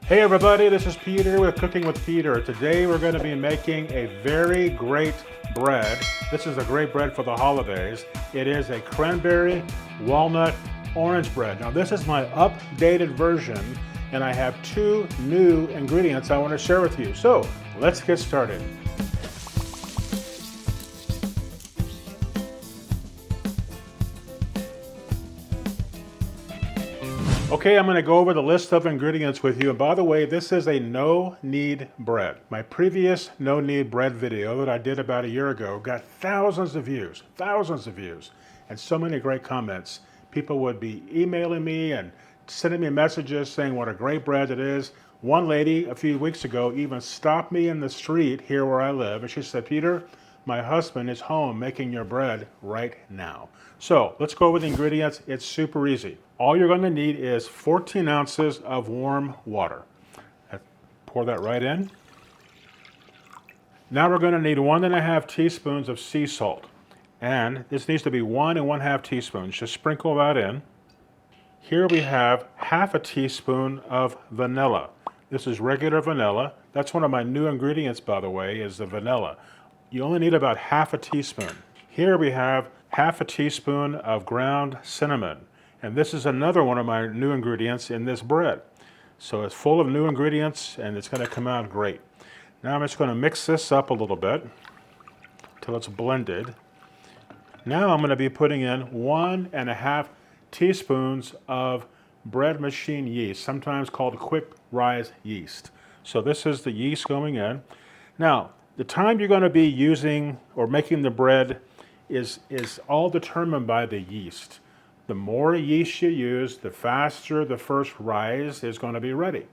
Hey everybody, this is Peter with Cooking with Peter. Today we're going to be making a very great bread. This is a great bread for the holidays. It is a cranberry walnut orange bread. Now this is my updated version and I have two new ingredients I want to share with you. So let's get started. Okay, I'm going to go over the list of ingredients with you. And by the way, this is a no-knead bread. My previous no-knead bread video that I did about a year ago got thousands of views, and so many great comments. People would be emailing me and sending me messages saying what a great bread it is. One lady a few weeks ago even stopped me in the street here where I live, and she said, "Peter, my husband is home making your bread right now." So let's go over the ingredients. It's super easy. All you're going to need is 14 ounces of warm water. Pour that right in. Now we're going to need 1.5 teaspoons of sea salt. And this needs to be 1 1/2 teaspoons. Just sprinkle that in. Here we have 1/2 teaspoon of vanilla. This is regular vanilla. That's one of my new ingredients, by the way, is the vanilla. You only need about 1/2 teaspoon. Here we have 1/2 teaspoon of ground cinnamon. And this is another one of my new ingredients in this bread. So it's full of new ingredients and it's going to come out great. Now I'm just going to mix this up a little bit until it's blended. Now I'm going to be putting in 1.5 teaspoons of bread machine yeast, sometimes called quick rise yeast. So this is the yeast going in. Now, the time you're going to be using or making the bread is all determined by the yeast. The more yeast you use, the faster the first rise is going to be ready.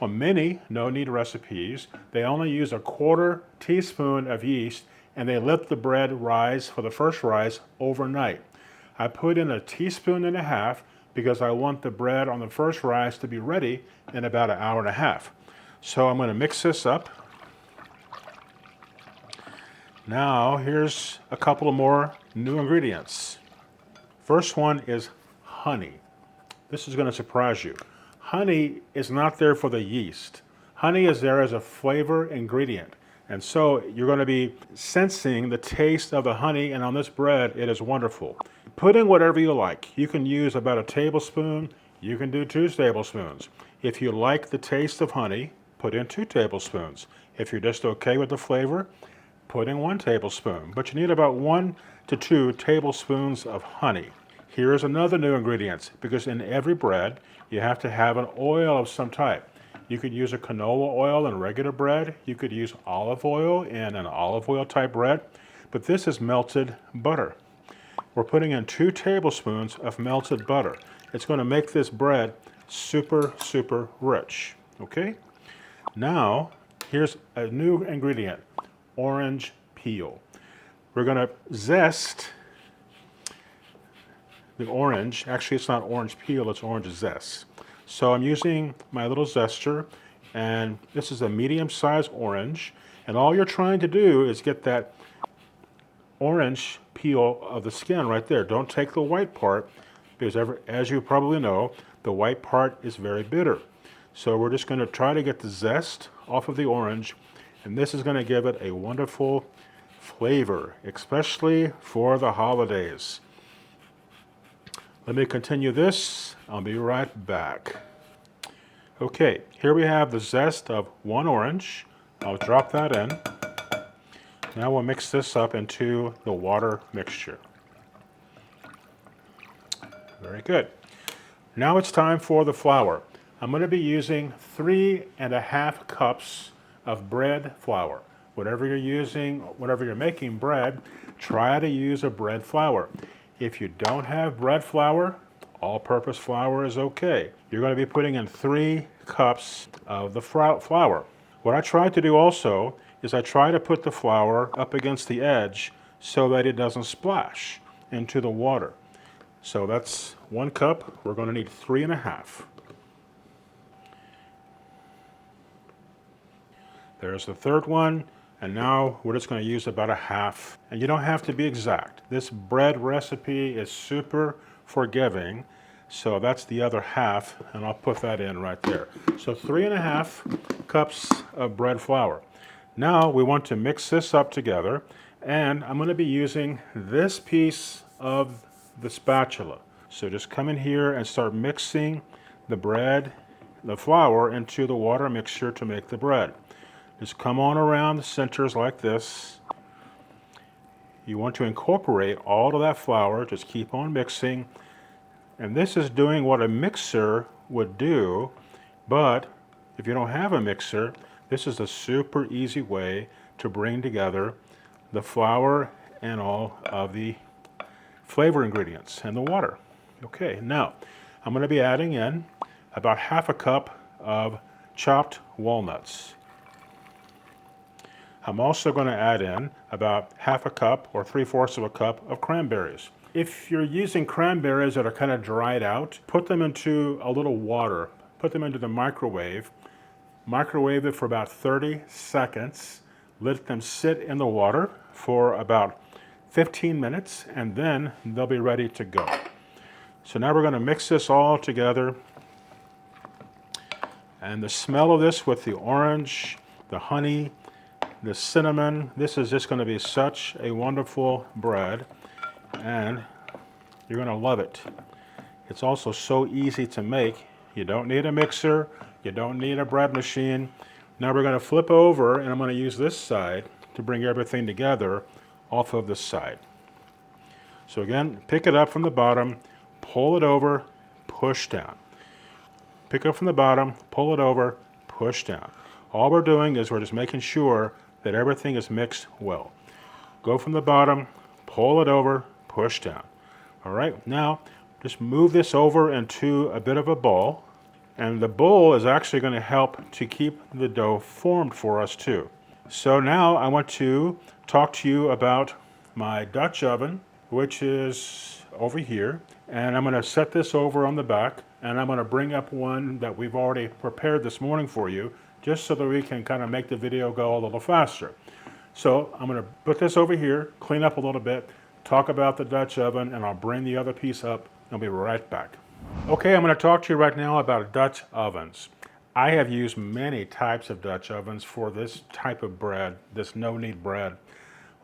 On many no-knead recipes, they only use 1/4 teaspoon of yeast and they let the bread rise for the first rise overnight. I put in 1.5 teaspoons because I want the bread on the first rise to be ready in about 1.5 hours. So I'm going to mix this up. Now here's a couple of more new ingredients. First one is honey. This is going to surprise you. Honey is not there for the yeast. Honey is there as a flavor ingredient. And so you're going to be sensing the taste of the honey, and on this bread, it is wonderful. Put in whatever you like. You can use about 1 tablespoon. You can do 2 tablespoons. If you like the taste of honey, put in 2 tablespoons. If you're just okay with the flavor, put in 1 tablespoon. But you need about 1 to 2 tablespoons of honey. Here's another new ingredient, because in every bread, you have to have an oil of some type. You could use a canola oil in regular bread. You could use olive oil in an olive oil type bread. But this is melted butter. We're putting in 2 tablespoons of melted butter. It's going to make this bread super, super rich. Okay? Now, here's a new ingredient, orange peel. We're going to zest the orange. Actually, it's not orange peel, it's orange zest. So I'm using my little zester, and this is a medium-sized orange. And all you're trying to do is get that orange peel of the skin right there. Don't take the white part, because as you probably know, the white part is very bitter. So we're just going to try to get the zest off of the orange, and this is going to give it a wonderful flavor, especially for the holidays. Let me continue this. I'll be right back. Okay, here we have the zest of 1 orange. I'll drop that in. Now we'll mix this up into the water mixture. Very good. Now it's time for the flour. I'm going to be using 3.5 cups of bread flour. Whatever you're using, whenever you're making bread, try to use a bread flour. If you don't have bread flour, all-purpose flour is okay. You're going to be putting in 3 cups of the flour. What I try to do also is I try to put the flour up against the edge so that it doesn't splash into the water. So that's 1 cup. We're going to need 3.5. There's the third one. And now we're just going to use about 1/2. And you don't have to be exact. This bread recipe is super forgiving. So that's the other half, and I'll put that in right there. So 3.5 cups of bread flour. Now we want to mix this up together, and I'm going to be using this piece of the spatula. So just come in here and start mixing the bread, the flour into the water mixture to make the bread. Just come on around the centers like this. You want to incorporate all of that flour, just keep on mixing. And this is doing what a mixer would do, but if you don't have a mixer, this is a super easy way to bring together the flour and all of the flavor ingredients and the water. Okay, now I'm going to be adding in about 1/2 cup of chopped walnuts. I'm also going to add in about 1/2 cup or 3/4 cup of cranberries. If you're using cranberries that are kind of dried out, put them into a little water. Put them into the microwave. Microwave it for about 30 seconds. Let them sit in the water for about 15 minutes, and then they'll be ready to go. So now we're going to mix this all together. And the smell of this with the orange, the honey, the cinnamon, this is just going to be such a wonderful bread. And you're going to love it. It's also so easy to make. You don't need a mixer. You don't need a bread machine. Now we're going to flip over, and I'm going to use this side to bring everything together off of this side. So again, pick it up from the bottom, pull it over, push down. Pick up from the bottom, pull it over, push down. All we're doing is we're just making sure that everything is mixed well. Go from the bottom, pull it over, push down. All right, now just move this over into a bit of a ball, and the bowl is actually going to help to keep the dough formed for us too. So now I want to talk to you about my Dutch oven, which is over here, and I'm going to set this over on the back, and I'm going to bring up one that we've already prepared this morning for you, just so that we can kind of make the video go a little faster. So I'm going to put this over here, clean up a little bit, talk about the Dutch oven, and I'll bring the other piece up. I'll be right back. Okay, I'm going to talk to you right now about Dutch ovens. I have used many types of Dutch ovens for this type of bread, this no-knead bread.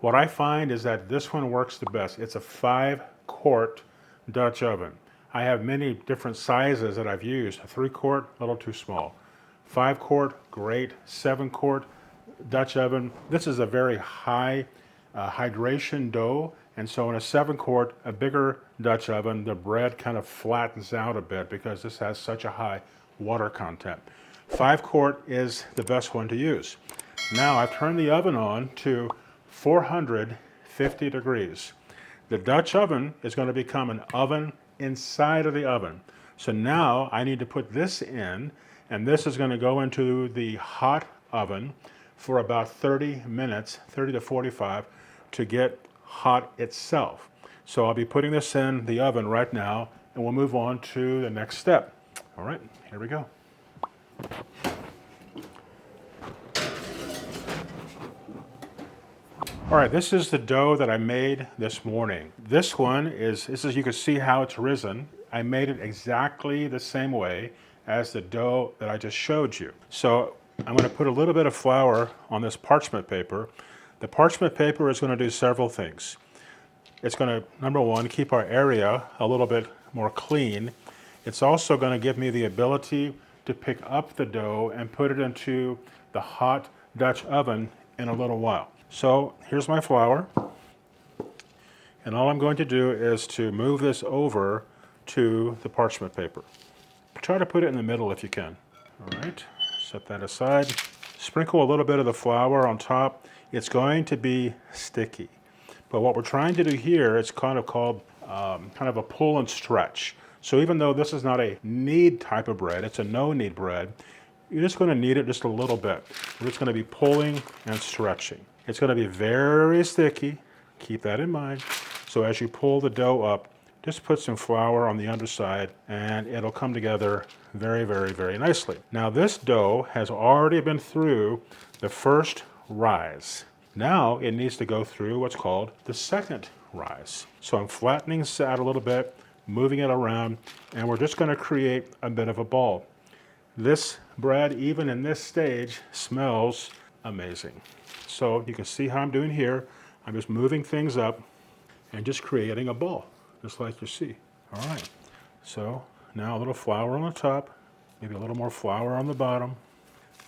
What I find is that this one works the best. It's a 5-quart Dutch oven. I have many different sizes that I've used. A 3-quart, a little too small. 5-quart, great. 7-quart Dutch oven. This is a very high hydration dough, and so in a 7-quart, a bigger Dutch oven, the bread kind of flattens out a bit because this has such a high water content. 5-quart is the best one to use. Now I've turned the oven on to 450 degrees. The Dutch oven is going to become an oven inside of the oven. So now I need to put this in, and this is going to go into the hot oven for about 30 minutes, 30 to 45, to get hot itself. So I'll be putting this in the oven right now, and we'll move on to the next step. All right, here we go. All right, this is the dough that I made this morning. This is you can see how it's risen. I made it exactly the same way as the dough that I just showed you. So I'm going to put a little bit of flour on this parchment paper. The parchment paper is going to do several things. It's going to, number one, keep our area a little bit more clean. It's also going to give me the ability to pick up the dough and put it into the hot Dutch oven in a little while. So here's my flour, and all I'm going to do is to move this over to the parchment paper. Try to put it in the middle if you can. All right, set that aside. Sprinkle a little bit of the flour on top. It's going to be sticky, but what we're trying to do here is kind of called kind of a pull and stretch. So even though this is not a knead type of bread, it's a no-knead bread, you're just going to knead it just a little bit. We're just going to be pulling and stretching. It's going to be very sticky. Keep that in mind. So as you pull the dough up, just put some flour on the underside and it'll come together very, very, very nicely. Now this dough has already been through the first rise. Now it needs to go through what's called the second rise. So I'm flattening this out a little bit, moving it around, and we're just going to create a bit of a ball. This bread, even in this stage, smells amazing. So you can see how I'm doing here. I'm just moving things up and just creating a ball, just like you see. All right, so now a little flour on the top, maybe a little more flour on the bottom.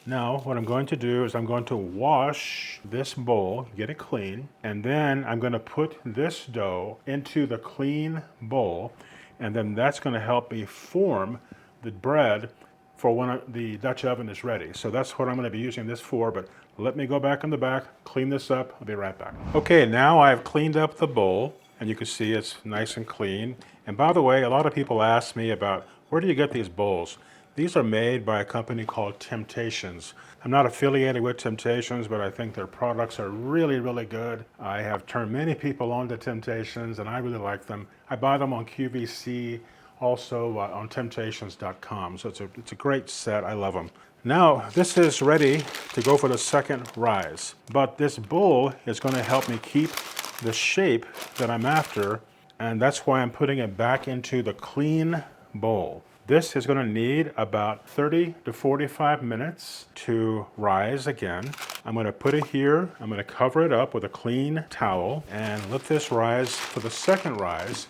Now what I'm going to do is I'm going to wash this bowl, get it clean, and then I'm going to put this dough into the clean bowl, and then that's going to help me form the bread for when the Dutch oven is ready. So that's what I'm going to be using this for, but let me go back in the back, clean this up, I'll be right back. Okay, now I've cleaned up the bowl, and you can see it's nice and clean. And by the way, a lot of people ask me about, where do you get these bowls? These are made by a company called Temptations. I'm not affiliated with Temptations, but I think their products are really, really good. I have turned many people on to Temptations, and I really like them. I buy them on QVC, also on Temptations.com. So it's a great set. I love them. Now, this is ready to go for the second rise. But this bowl is going to help me keep the shape that I'm after, and that's why I'm putting it back into the clean bowl. This is going to need about 30 to 45 minutes to rise again. I'm going to put it here. I'm going to cover it up with a clean towel and let this rise for the second rise.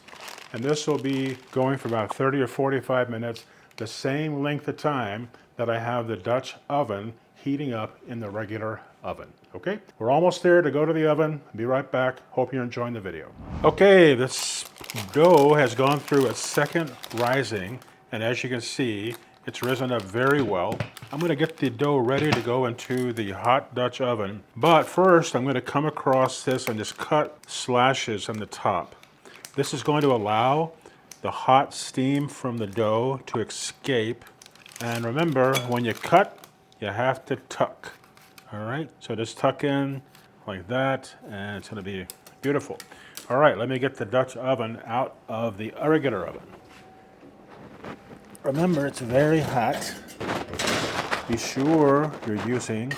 And this will be going for about 30 or 45 minutes, the same length of time that I have the Dutch oven heating up in the regular oven. Okay, we're almost there to go to the oven. Be right back. Hope you're enjoying the video. Okay, this dough has gone through its second rising. And as you can see, it's risen up very well. I'm going to get the dough ready to go into the hot Dutch oven. But first, I'm going to come across this and just cut slashes on the top. This is going to allow the hot steam from the dough to escape. And remember, when you cut, you have to tuck. All right, so just tuck in like that, and it's going to be beautiful. All right, let me get the Dutch oven out of the regular oven. Remember, it's very hot. Be sure you're using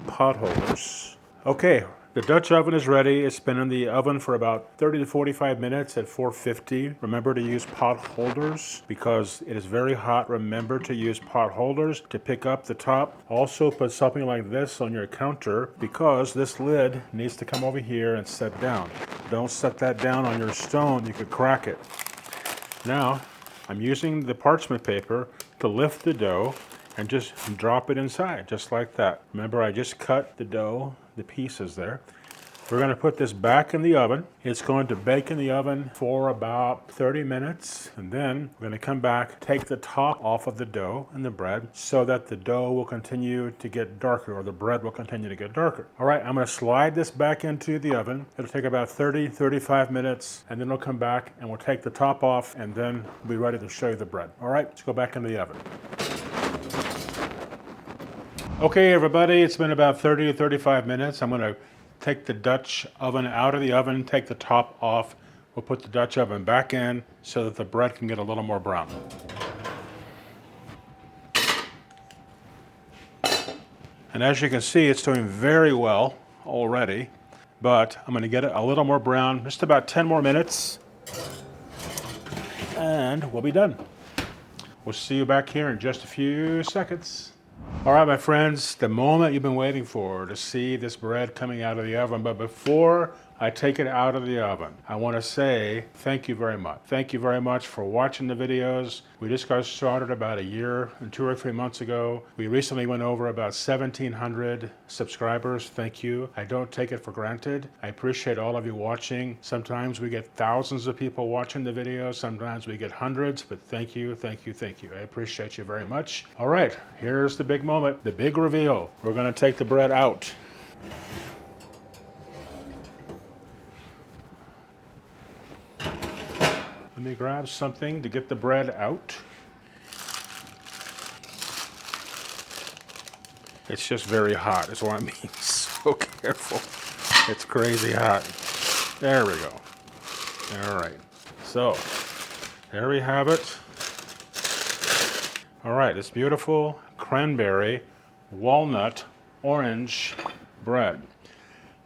pot holders. Okay, the Dutch oven is ready. It's been in the oven for about 30 to 45 minutes at 450. Remember to use pot holders because it is very hot. Remember to use pot holders to pick up the top. Also put something like this on your counter because this lid needs to come over here and set down. Don't set that down on your stone. You could crack it. Now, I'm using the parchment paper to lift the dough and just drop it inside, just like that. Remember, I just cut the dough, the pieces there. We're going to put this back in the oven. It's going to bake in the oven for about 30 minutes. And then we're going to come back, take the top off of the dough and the bread so that the dough will continue to get darker, or the bread will continue to get darker. All right, I'm going to slide this back into the oven. It'll take about 30, 35 minutes, and then we'll come back and we'll take the top off, and then we'll be ready to show you the bread. All right, let's go back into the oven. Okay, everybody, it's been about 30 to 35 minutes. I'm going to take the Dutch oven out of the oven, take the top off. We'll put the Dutch oven back in so that the bread can get a little more brown. And as you can see, it's doing very well already, but I'm going to get it a little more brown, just about 10 more minutes, and we'll be done. We'll see you back here in just a few seconds. All right, my friends, the moment you've been waiting for to see this bread coming out of the oven. But before I take it out of the oven, I want to say thank you very much. Thank you very much for watching the videos. We just got started about a year and 2 or 3 months ago. We recently went over about 1,700 subscribers. Thank you. I don't take it for granted. I appreciate all of you watching. Sometimes we get thousands of people watching the videos. Sometimes we get hundreds, but thank you, thank you, thank you. I appreciate you very much. All right, here's the big moment, the big reveal. We're going to take the bread out. Let me grab something to get the bread out. It's just very hot, is what I'm being so careful. It's crazy hot. There we go. All right. So, there we have it. All right, it's beautiful cranberry, walnut, orange bread.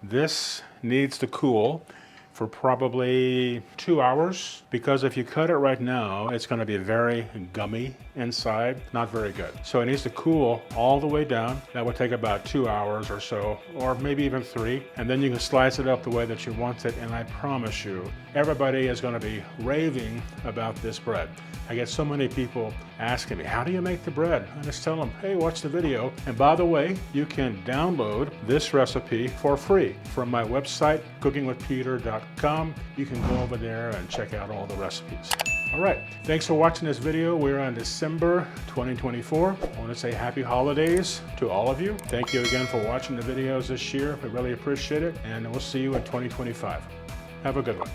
This needs to cool for probably 2 hours, because if you cut it right now, it's going to be very gummy inside, not very good. So it needs to cool all the way down. That would take about 2 hours or so, or maybe even 3. And then you can slice it up the way that you want it. And I promise you, everybody is going to be raving about this bread. I get so many people asking me, how do you make the bread? I just tell them, hey, watch the video. And by the way, you can download this recipe for free from my website, cookingwithpeter.com. You can go over there and check out all the recipes. All right, thanks for watching this video. We're on December 2024. I want to say happy holidays to all of you. Thank you again for watching the videos this year. We really appreciate it, and we'll see you in 2025. Have a good one.